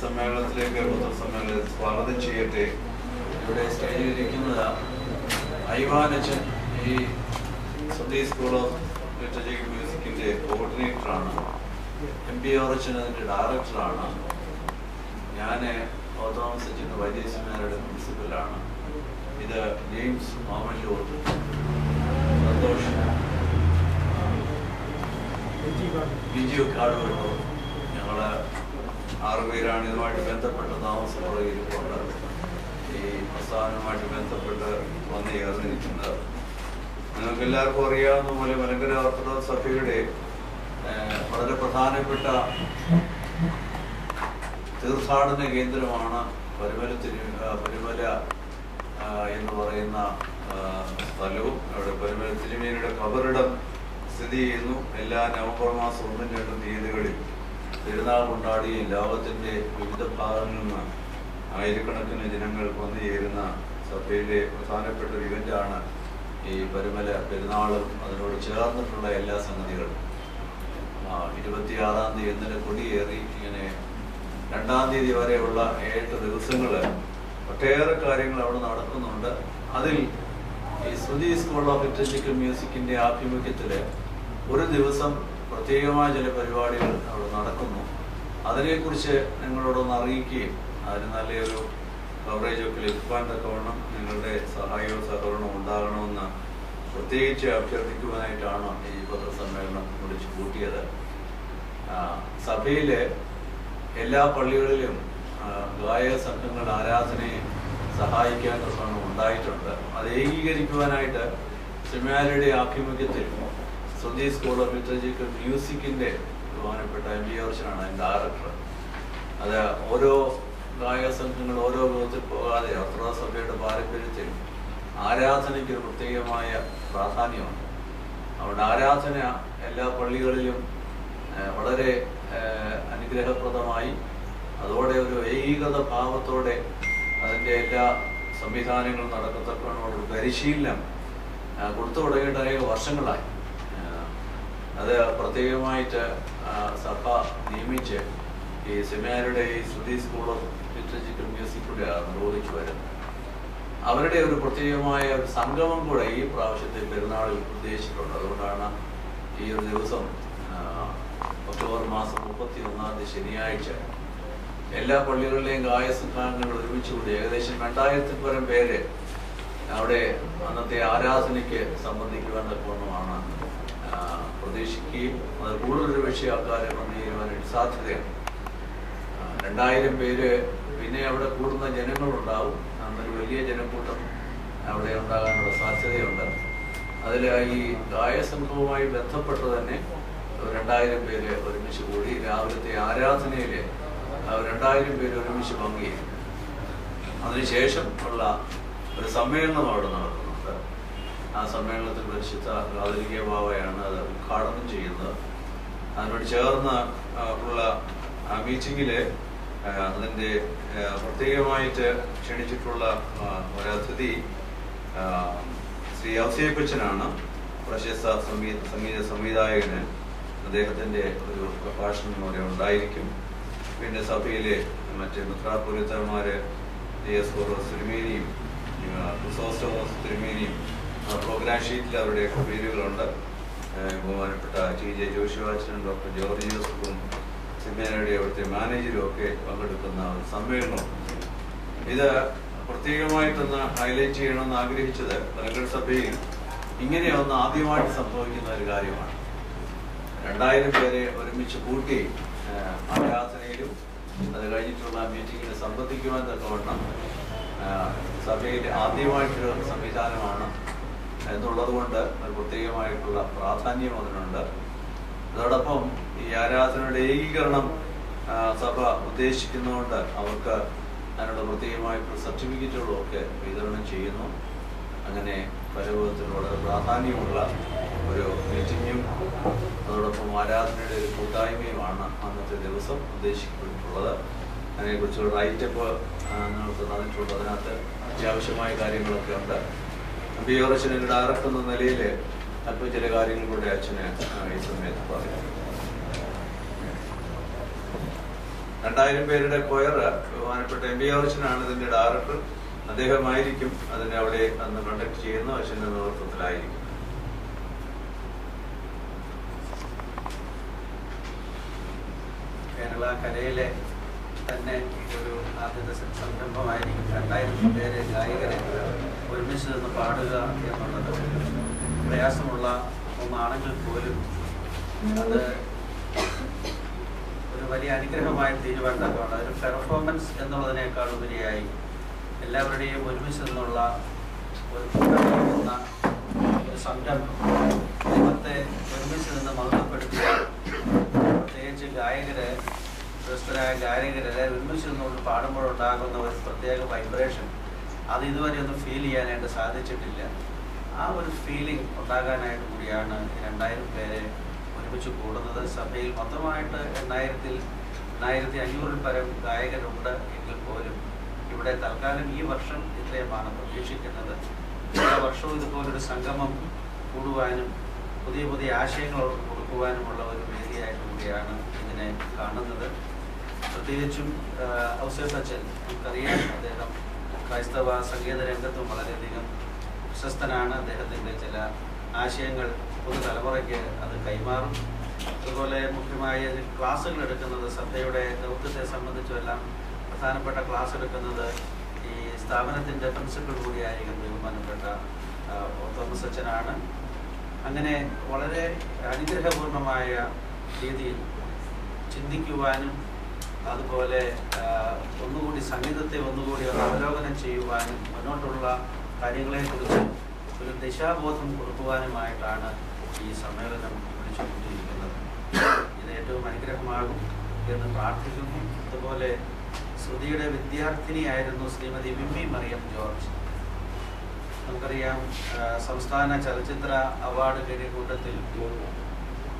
സമ്മേളനത്തിലേക്ക് പത്രസമ്മേളനത്തിൽ സ്വാഗതം ചെയ്യട്ടെ. ഇവിടെ സ്റ്റേജിലിരിക്കുന്നത് ഐവാനച്ചൻ, ഈ സുധി സ്കൂൾ ഓഫ് ലിറ്ററേച്ചർ മ്യൂസിക്കിൻ്റെ കോർഡിനേറ്ററാണ്. MPRHN അതിൻ്റെ ഡയറക്ടറാണ്. ഞാൻ ഓർത്തഡോക്സ് വൈദിക സെമിനാരിയുടെ പ്രിൻസിപ്പലാണ്. ഇത് ജെയിംസ് മാമല്ലൂർ, സന്തോഷ്, ബിജു കാടുവെട്ടോ, ഞങ്ങൾ 6 പേരാണ് ഇതുമായിട്ട് ബന്ധപ്പെട്ട് താമസമുറയിരിക്കുന്നത്. ഈ പ്രസ്ഥാനവുമായിട്ട് ബന്ധപ്പെട്ട് വന്ന് ചേർന്നിരിക്കുന്നത്. നിങ്ങൾക്ക് എല്ലാവർക്കും അറിയാവുന്ന പോലെ മലങ്കര ഓർത്തഡോക്സ് സഭയുടെ വളരെ പ്രധാനപ്പെട്ട തീർത്ഥാടന കേന്ദ്രമാണ് പരുമല എന്ന് പറയുന്ന സ്ഥലവും. അവിടെ പരുമല തിരുമേനിയുടെ ഖബറിടം സ്ഥിതി ചെയ്യുന്നു. എല്ലാ നവംബർ മാസം 1, 2 തീയതികളിൽ പെരുന്നാൾ കൊണ്ടാടിയും ലോകത്തിൻ്റെ വിവിധ ഭാഗങ്ങളിൽ നിന്ന് ആയിരക്കണക്കിന് ജനങ്ങൾ വന്നു ചേരുന്ന സഭയിലെ പ്രധാനപ്പെട്ട ഒരു ഇവൻ്റാണ് ഈ പരുമല പെരുന്നാളും അതിനോട് ചേർന്നിട്ടുള്ള എല്ലാ സംഗതികളും. 26-ാം തീയതി ഇന്നലെ കൊടിയേറി ഇങ്ങനെ 2-ാം തീയതി വരെയുള്ള 7 ദിവസങ്ങൾ ഒട്ടേറെ കാര്യങ്ങൾ അവിടെ നടക്കുന്നുണ്ട്. അതിൽ ഈ സുധി സ്കൂൾ ഓഫ് ലിറ്ററേച്ചർ മ്യൂസിക്കിൻ്റെ ആഭിമുഖ്യത്തിൽ ഒരു ദിവസം പ്രത്യേകമായ ചില പരിപാടികൾ അവിടെ നടക്കുന്നു. അതിനെക്കുറിച്ച് നിങ്ങളോടൊന്ന് അറിയിക്കുകയും അതിന് നല്ലൊരു കവറേജൊക്കെ ലഭിക്കാൻ തക്കവണ്ണം നിങ്ങളുടെ സഹായവും സഹകരണവും ഉണ്ടാകണമെന്ന് പ്രത്യേകിച്ച് അഭ്യർത്ഥിക്കുവാനായിട്ടാണ് ഈ പത്രസമ്മേളനം വിളിച്ചു കൂട്ടിയത്. സഭയിലെ എല്ലാ പള്ളികളിലും ഗായക സംഘങ്ങൾ ആരാധനയെ സഹായിക്കാൻ തക്കവണ്ണം ഉണ്ടായിട്ടുണ്ട്. അത് ഏകീകരിക്കുവാനായിട്ട് സെമിനാരിയുടെ ആഭിമുഖ്യത്തിൽ സുധി സ്കൂൾ ഓഫ് ലിറ്ററേച്ചർ മ്യൂസിക്കിൻ്റെ ബഹുമാനപ്പെട്ട MPRHN അതിൻ്റെ ഡയറക്ടർ. അത് ഓരോ ഗായക സംഘങ്ങൾ ഓരോ വിധത്തിൽ പോകാതെ ഓർത്തഡോക്സ് സഭയുടെ പാരമ്പര്യത്തിൽ ആരാധനയ്ക്ക് ഒരു പ്രത്യേകമായ പ്രാധാന്യമുണ്ട്. അവിടെ ആരാധന എല്ലാ പള്ളികളിലും വളരെ അനുഗ്രഹപ്രദമായി അതോടെ ഒരു ഏകീകൃത ഭാവത്തോടെ അതിൻ്റെ എല്ലാ സംവിധാനങ്ങളും നടക്കത്തക്കവണ്ണം പരിശീലനം കൊടുത്തു തുടങ്ങിയിട്ട് അനേക വർഷങ്ങളായി. അത് പ്രത്യേകമായിട്ട് സഭ നിയമിച്ച് ഈ സെമിനാരിയുടെ ഈ സുധി സ്കൂൾ ഓഫ് ലിറ്ററേച്ചർ മ്യൂസിക്കിലൂടെ നിർവഹിച്ചു വരുന്നത്. അവരുടെ ഒരു പ്രത്യേകമായ ഒരു സംഗമം കൂടെ ഈ പ്രാവശ്യത്തെ പെരുന്നാളിൽ ഉദ്ദേശിച്ചിട്ടുണ്ട്. അതുകൊണ്ടാണ് ഈ ഒരു ദിവസം ഒക്ടോബർ മാസം 31-ാം തീയതി ശനിയാഴ്ച എല്ലാ പള്ളികളിലെയും ഗായക സംഘങ്ങൾ ഒരുമിച്ച് കൂടി ഏകദേശം 2000-ൽ പരം പേര് അവിടെ അന്നത്തെ ആരാധനയ്ക്ക് സംബന്ധിക്കുവാൻ തക്കവണ്ണമാണ് പ്രതീക്ഷിക്കുകയും അത് കൂടുതലൊരു വിഷയം ആൾക്കാരെ വന്നു ചേരുവാനായിട്ട് സാധ്യതയാണ്. 2000 പേര്. പിന്നെ അവിടെ കൂടുന്ന ജനങ്ങളുണ്ടാവും. അന്നൊരു വലിയ ജനക്കൂട്ടം അവിടെ ഉണ്ടാകാനുള്ള സാധ്യതയുണ്ട്. അതിൽ ഈ ഗായക സംഘവുമായി ബന്ധപ്പെട്ട് തന്നെ 2000 പേര് ഒരുമിച്ച് കൂടി രാവിലത്തെ ആരാധനയിൽ 2000 പേര് ഒരുമിച്ച് പങ്കുചെയ്യും. അതിനുശേഷം ഉള്ള ഒരു സമ്മേളനം അവിടെ നടക്കുന്നുണ്ട്. ആ സമ്മേളനത്തിൽ പരിശുദ്ധ കാതോലിക്ക ബാവയാണ് അത് ഉദ്ഘാടനം ചെയ്യുന്നത്. അതിനോട് ചേർന്ന് ഉള്ള ആ മീറ്റിങ്ങിൽ അതിൻ്റെ പ്രത്യേകമായിട്ട് ക്ഷണിച്ചിട്ടുള്ള ഒരതിഥി ശ്രീ ഔസേപ്പച്ചനാണ്. പ്രശസ്ത സംഗീത സംവിധായകന്. അദ്ദേഹത്തിൻ്റെ ഒരു പ്രഭാഷണം അവിടെ ഉണ്ടായിരിക്കും. പിന്നെ സഭയിലെ മറ്റ് മിത്രാപുരോഹിതന്മാർ JS കോറോസ് തിരുമേനിയും ക്രിസോസ്റ്റോമോസ് തിരുമേനിയും പ്രോഗ്രാം ഷീറ്റിൽ അവരുടെ പേരുകളുണ്ട്. ബഹുമാനപ്പെട്ട TJ ജോഷുവാച്ചനും ഡോക്ടർ ജോർജ് ജോസഫും സെമിനാരിയുടെ അവിടുത്തെ മാനേജരും ഒക്കെ പങ്കെടുക്കുന്ന ഒരു സമ്മേളനം. ഇത് പ്രത്യേകമായിട്ടൊന്ന് ഹൈലൈറ്റ് ചെയ്യണമെന്ന് ആഗ്രഹിച്ചത് മലങ്കര സഭയിൽ ഇങ്ങനെയൊന്ന് ആദ്യമായിട്ട് സംഭവിക്കുന്ന ഒരു കാര്യമാണ്. 2000 പേരെ ഒരുമിച്ച് കൂട്ടി ആരാധനയിലും അത് കഴിഞ്ഞിട്ടുള്ള മീറ്റിങ്ങിൽ സംബന്ധിക്കുവാൻ തക്കവണ്ണം സഭയിൽ ആദ്യമായിട്ടൊരു സംവിധാനമാണ് എന്നുള്ളത് കൊണ്ട് ഒരു പ്രത്യേകമായിട്ടുള്ള പ്രാധാന്യം അതിനുണ്ട്. അതോടൊപ്പം ഈ ആരാധനയുടെ ഏകീകരണം സഭ ഉദ്ദേശിക്കുന്നതുകൊണ്ട് അവർക്ക് അതിനുള്ള പ്രത്യേകമായിട്ടുള്ള സർട്ടിഫിക്കറ്റുകളും ഒക്കെ വിതരണം ചെയ്യുന്നു. അങ്ങനെ പല വിധത്തിൽ വളരെ പ്രാധാന്യമുള്ള ഒരു മീറ്റിങ്ങും അതോടൊപ്പം ആരാധനയുടെ ഒരു കൂട്ടായ്മയുമാണ് അന്നത്തെ ദിവസം ഉദ്ദേശിക്കപ്പെട്ടിട്ടുള്ളത്. അതിനെക്കുറിച്ചുള്ള റൈറ്റപ്പ് നിങ്ങൾക്ക് തന്നിട്ടുള്ളത്. അതിനകത്ത് അത്യാവശ്യമായ കാര്യങ്ങളൊക്കെ ഉണ്ട്. MPRHN ഡയറക്ടർ എന്ന നിലയിൽ അല്പം ചില കാര്യങ്ങൾ കൂടെ അച്ഛന് ഈ സമയത്ത് പറയാം. 2000 പേരുടെ കൊയർ ബഹുമാനപ്പെട്ട എം പി അച്ഛനാണ് ഇതിന്റെ ഡയറക്ടർ. അദ്ദേഹമായിരിക്കും അതിനെ അവിടെ അന്ന് കണ്ടക്ട് ചെയ്യുന്ന അച്ഛൻ്റെ നേതൃത്വത്തിലായിരിക്കും. കേരള കലയിലെ തന്നെ ഒരു ആദ്യത്തെ സംരംഭമായിരിക്കും 2000 പേര് ഗായകരെ ഒരുമിച്ച് നിന്ന് പാടുക എന്നുള്ളത്. പ്രയാസമുള്ള ഒന്നാണെങ്കിൽ പോലും അത് ഒരു വലിയ അനുഗ്രഹമായി തീരുമാനമാണ്. ഒരു പെർഫോമൻസ് എന്നുള്ളതിനേക്കാൾ ഉപരിയായി എല്ലാവരുടെയും ഒരുമിച്ച് നിന്നുള്ള ഒരു കൂട്ടമാകുന്ന ഒരു സംരംഭം ദൈവത്തെ ഒരുമിച്ച് നിന്ന് മഹത്വപ്പെടുത്തിയ പ്രത്യേകിച്ച് ഗായകര്, ക്രിസ്തരായ ഗായകരെല്ലാവരും ഒരുമിച്ച് നിന്നുകൊണ്ട് പാടുമ്പോഴുണ്ടാകുന്ന ഒരു പ്രത്യേക വൈബ്രേഷൻ അത് ഇതുവരെ ഒന്നും ഫീൽ ചെയ്യാനായിട്ട് സാധിച്ചിട്ടില്ല. ആ ഒരു ഫീലിംഗ് ഉണ്ടാകാനായിട്ട് കൂടിയാണ് 2000 പേരെ ഒരുമിച്ച് കൂടുന്നത്. സഭയിൽ മൊത്തമായിട്ട് 1500 പരം ഗായകരുണ്ട് എങ്കിൽ പോലും ഇവിടെ തൽക്കാലം ഈ വർഷം ഇത്രയുമാണ് പ്രതീക്ഷിക്കുന്നത്. എല്ലാ വർഷവും ഇതുപോലൊരു സംഗമം കൂടുവാനും പുതിയ പുതിയ ആശയങ്ങൾ കൊടുക്കുവാനുമുള്ള ഒരു വേദിയായിട്ട് കൂടിയാണ് ഇതിനെ കാണുന്നത്. പ്രത്യേകിച്ചും ഔസേപ്പ് അച്ഛൻ, നമുക്കറിയാം, അദ്ദേഹം ക്രൈസ്തവ സംഗീത രംഗത്തും വളരെയധികം പ്രശസ്തനാണ്. അദ്ദേഹത്തിൻ്റെ ചില ആശയങ്ങൾ പുതുതലമുറയ്ക്ക് അത് കൈമാറും. അതുപോലെ മുഖ്യമായ ക്ലാസ്സുകൾ എടുക്കുന്നത് സഭയുടെ ദൗത്യത്തെ സംബന്ധിച്ചുമെല്ലാം പ്രധാനപ്പെട്ട ക്ലാസ് എടുക്കുന്നത് ഈ സ്ഥാപനത്തിൻ്റെ പ്രിൻസിപ്പൽ കൂടിയായിരിക്കും ബഹുമാനപ്പെട്ട തോമസ് അച്ഛനാണ്. അങ്ങനെ വളരെ അനുഗ്രഹപൂർണമായ രീതിയിൽ ചിന്തിക്കുവാനും അതുപോലെ ഒന്നുകൂടി സംഗീതത്തെ ഒന്നുകൂടി അവലോകനം ചെയ്യുവാനും മുന്നോട്ടുള്ള കാര്യങ്ങളെക്കുറിച്ച് ഒരു ദിശാബോധം കൊടുക്കുവാനുമായിട്ടാണ് ഈ സമ്മേളനം വിളിച്ചുകൊണ്ടിരിക്കുന്നത്. ഇത് ഏറ്റവും അനുഗ്രഹമാകും എന്ന് പ്രാർത്ഥിക്കുന്നു. അതുപോലെ ശ്രുതിയുടെ വിദ്യാർത്ഥിനിയായിരുന്നു ശ്രീമതി വിമ്മി മറിയം ജോർജ്. നമുക്കറിയാം, സംസ്ഥാന ചലച്ചിത്ര അവാർഡ് കിട്ടിയ കൂട്ടത്തിൽ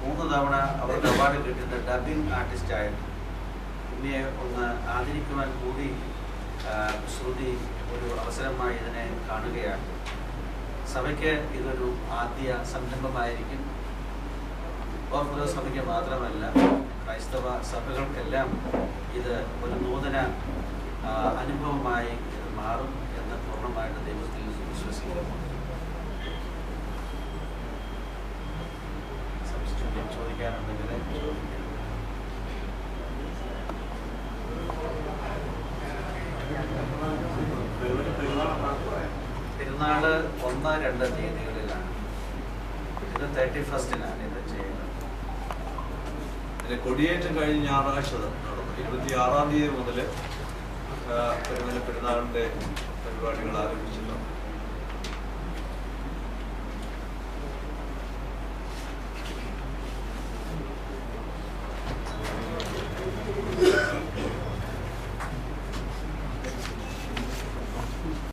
3 തവണ അവർക്ക് അവാർഡ് കിട്ടുന്ന ഡബിംഗ് ആർട്ടിസ്റ്റായിരുന്നു. വിമ്മിയെ ഒന്ന് ആദരിക്കുവാൻ കൂടി ശ്രുതി ഒരു അവസരമായി ഇതിനെ കാണുകയാണ്. സഭയ്ക്ക് ഇതൊരു ആദ്യ സംരംഭമായിരിക്കും. ഓർത്തഡോക്സ് സഭയ്ക്ക് മാത്രമല്ല, ക്രൈസ്തവ സഭകൾക്കെല്ലാം ഇത് ഒരു നൂതന അനുഭവമായി ഇത് മാറും എന്ന് പൂർണ്ണമായിട്ട് ദൈവത്തിൽ വിശ്വസിക്കുന്നു. ചോദിക്കാനുണ്ടെങ്കിൽ പെരുന്നാള് 1-2 തീയതികളിലാണ്. ഇത് 31-നാണ് ഇത് ചെയ്യുന്നത്. കൊടിയേറ്റം കഴിഞ്ഞ ഞായറാഴ്ച നടന്നു. 26-ാം തീയതി മുതൽ പെരുന്നാളിന്റെ പരിപാടികൾ ആരംഭിച്ചിട്ടുണ്ട്.